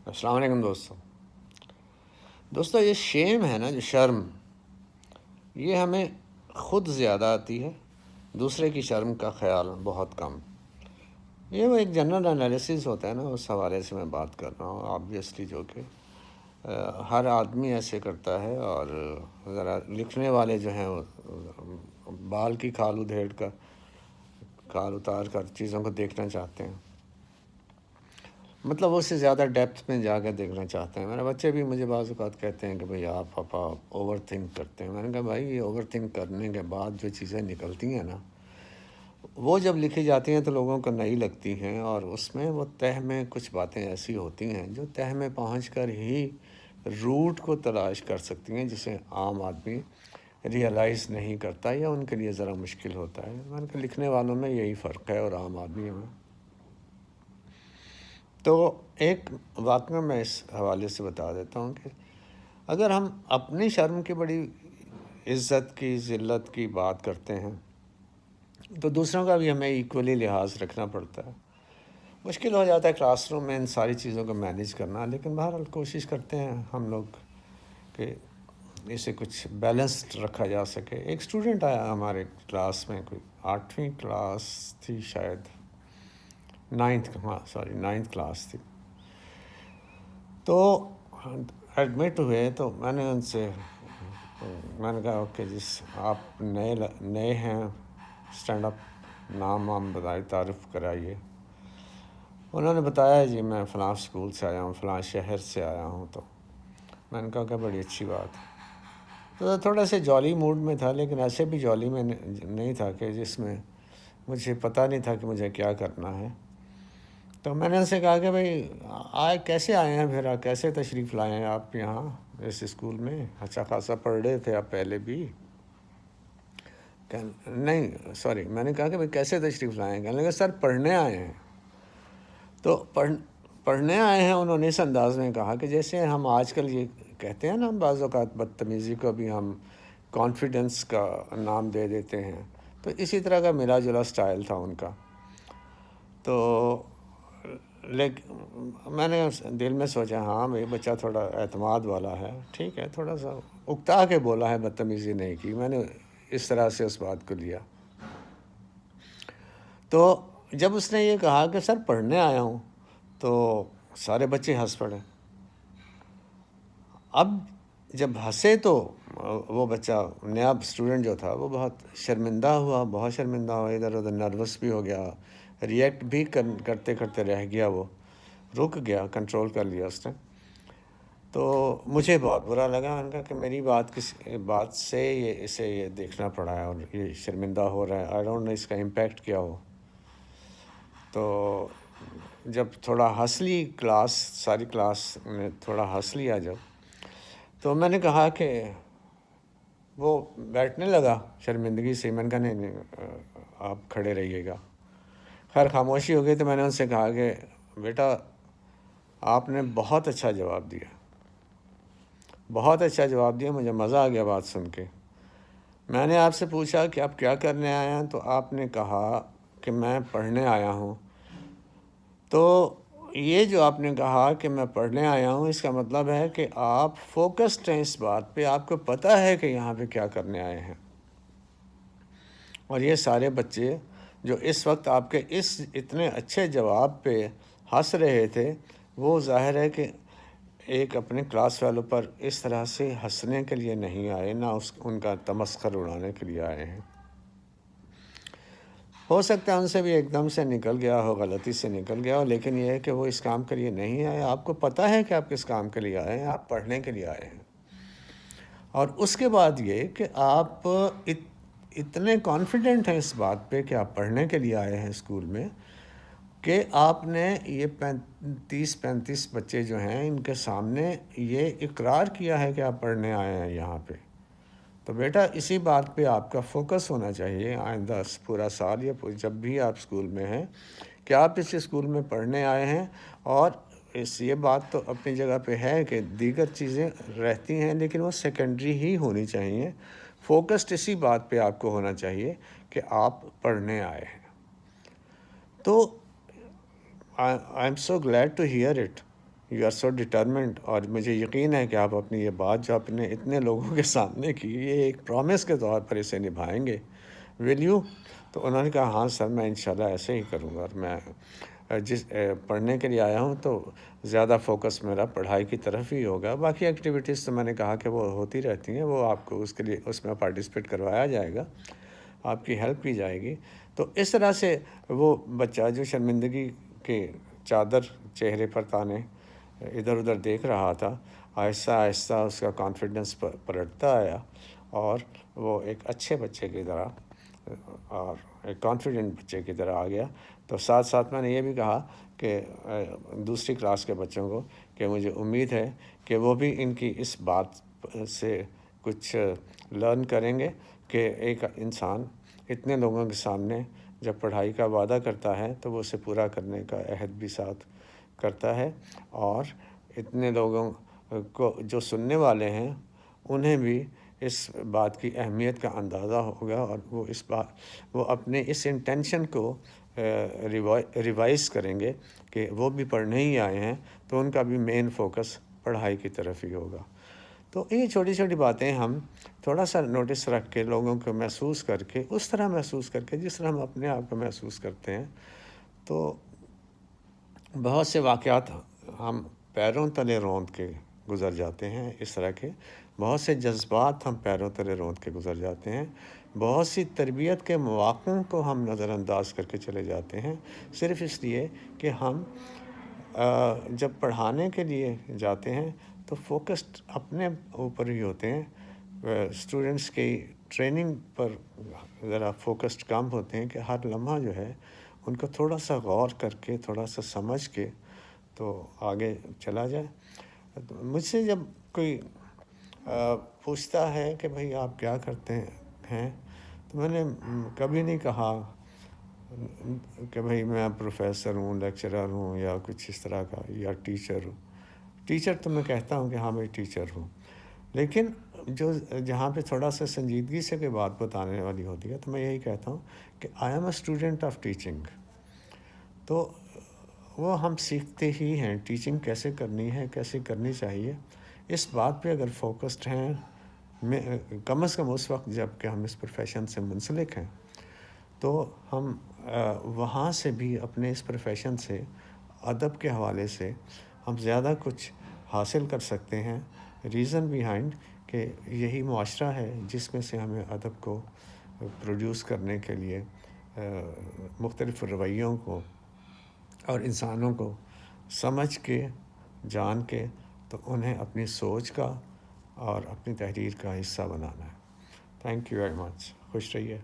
السلام علیکم دوستو یہ شیم ہے نا، جو شرم، یہ ہمیں خود زیادہ آتی ہے، دوسرے کی شرم کا خیال بہت کم۔ یہ وہ ایک جنرل انالیسس ہوتا ہے نا، اس حوالے سے میں بات کر رہا ہوں آبویسلی، جو کہ ہر آدمی ایسے کرتا ہے، اور ذرا لکھنے والے جو ہیں وہ بال کی کھال ادھیڑ کر، کھال اتار کر چیزوں کو دیکھنا چاہتے ہیں، مطلب اس سے زیادہ ڈیپتھ میں جا کے دیکھنا چاہتے ہیں۔ میرے بچے بھی مجھے بعض اوقات کہتے ہیں کہ بھئی آپ پاپا اوور تھنک کرتے ہیں۔ میں نے کہا بھائی یہ اوور تھنک کرنے کے بعد جو چیزیں نکلتی ہیں نا، وہ جب لکھی جاتی ہیں تو لوگوں کو نئی لگتی ہیں، اور اس میں وہ تہ میں کچھ باتیں ایسی ہوتی ہیں جو تہ میں پہنچ کر ہی روٹ کو تلاش کر سکتی ہیں، جسے عام آدمی ریئلائز نہیں کرتا، یا ان کے لیے ذرا مشکل ہوتا ہے۔ میں نے کہا لکھنے والوں میں یہی فرق ہے اور عام آدمیوں میں۔ تو ایک واقعہ میں اس حوالے سے بتا دیتا ہوں کہ اگر ہم اپنی شرم کی بڑی عزت کی، ذلت کی بات کرتے ہیں، تو دوسروں کا بھی ہمیں ایکولی لحاظ رکھنا پڑتا ہے۔ مشکل ہو جاتا ہے کلاس روم میں ان ساری چیزوں کو مینیج کرنا، لیکن بہرحال کوشش کرتے ہیں ہم لوگ کہ اسے کچھ بیلنسڈ رکھا جا سکے۔ ایک اسٹوڈنٹ آیا ہمارے کلاس میں، کوئی 8ویں کلاس تھی شاید، 9th کلاس تھی۔ تو ایڈمٹ ہوئے تو میں نے ان سے کہا اوکے آپ نئے ہیں، اسٹینڈ اپ، نام وام بتائیے، تعارف کرائیے۔ انہوں نے بتایا جی میں فلاں اسکول سے آیا ہوں، فلاں شہر سے آیا ہوں۔ تو میں نے کہا کہ بڑی اچھی بات ہے۔ تو تھوڑا سے جالی موڈ میں تھا، لیکن ایسے بھی جالی میں نہیں تھا کہ جس میں مجھے پتہ نہیں تھا کہ مجھے کیا کرنا ہے۔ تو میں نے ان سے کہا کہ بھئی کیسے آئے ہیں، پھر کیسے تشریف لائے ہیں آپ یہاں اس اسکول میں؟ اچھا خاصا پڑھ رہے تھے آپ پہلے بھی؟ نہیں سوری، میں نے کہا کہ بھئی کیسے تشریف لائے ہیں؟ کہنے لگا سر پڑھنے آئے ہیں۔ تو پڑھنے آئے ہیں انہوں نے اس انداز میں کہا کہ جیسے ہم آج کل یہ کہتے ہیں نا، بعض اوقات بدتمیزی کو بھی ہم کانفیڈنس کا نام دے دیتے ہیں، تو اسی طرح کا ملا جلا سٹائل تھا ان کا۔ تو لیکن میں نے دل میں سوچا ہاں بھئی بچہ تھوڑا اعتماد والا ہے، ٹھیک ہے، تھوڑا سا اکتا کے بولا ہے، بدتمیزی نہیں کی۔ میں نے اس طرح سے اس بات کو لیا۔ تو جب اس نے یہ کہا کہ سر پڑھنے آیا ہوں، تو سارے بچے ہنس پڑے۔ اب جب ہنسے تو وہ بچہ نیا اسٹوڈنٹ جو تھا وہ بہت شرمندہ ہوا، ادھر ادھر نروس بھی ہو گیا، ریئیکٹ بھی کرتے کرتے رہ گیا، وہ رک گیا، کنٹرول کر لیا اس نے۔ تو مجھے بہت برا لگا۔ میں نے کہا کہ میری بات سے اسے یہ دیکھنا پڑا ہے اور یہ شرمندہ ہو رہا ہے، آئی ڈونٹ نو اس کا امپیکٹ کیا ہو۔ تو جب تھوڑا ہنس لی کلاس، ساری کلاس نے تھوڑا ہنس لیا جب، تو میں نے کہا کہ وہ بیٹھنے لگا شرمندگی سے۔ میں نے کہا نہیں آپ کھڑے رہیے گا۔ خیر خاموشی ہو گئی۔ تو میں نے ان سے کہا کہ بیٹا آپ نے بہت اچھا جواب دیا، بہت اچھا جواب دیا، مجھے مزہ آ گیا بات سن کے۔ میں نے آپ سے پوچھا کہ آپ کیا کرنے آئے ہیں، تو آپ نے کہا کہ میں پڑھنے آیا ہوں۔ تو یہ جو آپ نے کہا کہ میں پڑھنے آیا ہوں، اس کا مطلب ہے کہ آپ فوکسڈ ہیں اس بات پہ، آپ کو پتہ ہے کہ یہاں پہ کیا کرنے آئے ہیں۔ اور یہ سارے بچے جو اس وقت آپ کے اس اتنے اچھے جواب پہ ہنس رہے تھے، وہ ظاہر ہے کہ ایک اپنے کلاس والوں پر اس طرح سے ہنسنے کے لیے نہیں آئے، نہ ان کا تمسخر اڑانے کے لیے آئے ہیں۔ ہو سکتا ہے ان سے بھی ایک دم سے نکل گیا ہو، غلطی سے نکل گیا ہو، لیکن یہ ہے کہ وہ اس کام کے لیے نہیں آئے۔ آپ کو پتہ ہے کہ آپ کس کام کے لیے آئے ہیں، آپ پڑھنے کے لیے آئے ہیں۔ اور اس کے بعد یہ کہ آپ اتنے کانفیڈنٹ ہیں اس بات پہ کہ آپ پڑھنے کے لیے آئے ہیں اسکول میں، کہ آپ نے یہ 35 بچے جو ہیں ان کے سامنے یہ اقرار کیا ہے کہ آپ پڑھنے آئے ہیں یہاں پہ۔ تو بیٹا اسی بات پہ آپ کا فوکس ہونا چاہیے آئندہ پورا سال، یا جب بھی آپ اسکول میں ہیں، کہ آپ اس اسکول میں پڑھنے آئے ہیں۔ اور یہ بات تو اپنی جگہ پہ ہے کہ دیگر چیزیں رہتی ہیں، لیکن وہ سیکنڈری ہی ہونی چاہیے۔ فوکسڈ اسی بات پہ آپ کو ہونا چاہیے کہ آپ پڑھنے آئے ہیں۔ تو I am so glad to hear that you are so determined, اور مجھے یقین ہے کہ آپ اپنی یہ بات جو اپنے اتنے لوگوں کے سامنے کی، یہ ایک پرومس کے طور پر اسے نبھائیں گے، ول یو؟ تو انہوں نے کہا ہاں سر، میں انشاءاللہ ایسے ہی کروں گا، اور میں پڑھنے کے لیے آیا ہوں تو زیادہ فوکس میرا پڑھائی کی طرف ہی ہوگا، باقی ایکٹیویٹیز تو میں نے کہا کہ وہ ہوتی رہتی ہیں، وہ آپ کو اس کے لیے اس میں پارٹیسپیٹ کروایا جائے گا، آپ کی ہیلپ کی جائے گی۔ تو اس طرح سے وہ بچہ جو شرمندگی کے چادر چہرے پر تانے ادھر ادھر دیکھ رہا تھا، آہستہ آہستہ اس کا کانفیڈنس پلٹتا آیا، اور وہ ایک اچھے بچے کی طرح اور ایک کانفیڈنٹ بچے کی طرح آ گیا۔ تو ساتھ ساتھ میں نے یہ بھی کہا کہ دوسری کلاس کے بچوں کو کہ مجھے امید ہے کہ وہ بھی ان کی اس بات سے کچھ لرن کریں گے کہ ایک انسان اتنے لوگوں کے سامنے جب پڑھائی کا وعدہ کرتا ہے تو وہ اسے پورا کرنے کا عہد بھی ساتھ کرتا ہے، اور اتنے لوگوں کو جو سننے والے ہیں انہیں بھی اس بات کی اہمیت کا اندازہ ہوگا، اور وہ اپنے اس انٹینشن کو ریوائز کریں گے کہ وہ بھی پڑھنے ہی آئے ہیں، تو ان کا بھی مین فوکس پڑھائی کی طرف ہی ہوگا۔ تو یہ چھوٹی چھوٹی باتیں ہم تھوڑا سا نوٹس رکھ کے، لوگوں کو محسوس کر کے، اس طرح محسوس کر کے جس طرح ہم اپنے آپ کو محسوس کرتے ہیں، تو بہت سے واقعات ہم پیروں تلے روند کے گزر جاتے ہیں، اس طرح کے بہت سے جذبات ہم پیروں تلے روند کے گزر جاتے ہیں، بہت سی تربیت کے مواقعوں کو ہم نظر انداز کر کے چلے جاتے ہیں، صرف اس لیے کہ ہم جب پڑھانے کے لیے جاتے ہیں تو فوکسڈ اپنے اوپر ہی ہوتے ہیں، اسٹوڈنٹس کی ٹریننگ پر ذرا فوکسڈ کم ہوتے ہیں کہ ہر لمحہ جو ہے ان کو تھوڑا سا غور کر کے، تھوڑا سا سمجھ کے تو آگے چلا جائے۔ مجھ سے جب کوئی پوچھتا ہے کہ بھئی آپ کیا کرتے ہیں، تو میں نے کبھی نہیں کہا کہ بھئی میں پروفیسر ہوں، لیکچرر ہوں، یا کچھ اس طرح کا، یا ٹیچر ہوں۔ ٹیچر تو میں کہتا ہوں کہ ہاں میں ٹیچر ہوں، لیکن جہاں پہ تھوڑا سا سنجیدگی سے کوئی بات بتانے والی ہوتی ہے تو میں یہی کہتا ہوں کہ I am a student of teaching. تو وہ ہم سیکھتے ہی ہیں ٹیچنگ کیسے کرنی ہے، کیسے کرنی چاہیے، اس بات پہ اگر فوکسڈ ہیں، کم از کم اس وقت جب کہ ہم اس پروفیشن سے منسلک ہیں، تو ہم وہاں سے بھی اپنے اس پروفیشن سے، ادب کے حوالے سے ہم زیادہ کچھ حاصل کر سکتے ہیں۔ ریزن بیہائنڈ کہ یہی معاشرہ ہے جس میں سے ہمیں ادب کو پروڈیوس کرنے کے لیے مختلف رویوں کو اور انسانوں کو سمجھ کے، جان کے، تو انہیں اپنی سوچ کا اور اپنی تحریر کا حصہ بنانا ہے۔ تھینک یو ویری مچ، خوش رہیے۔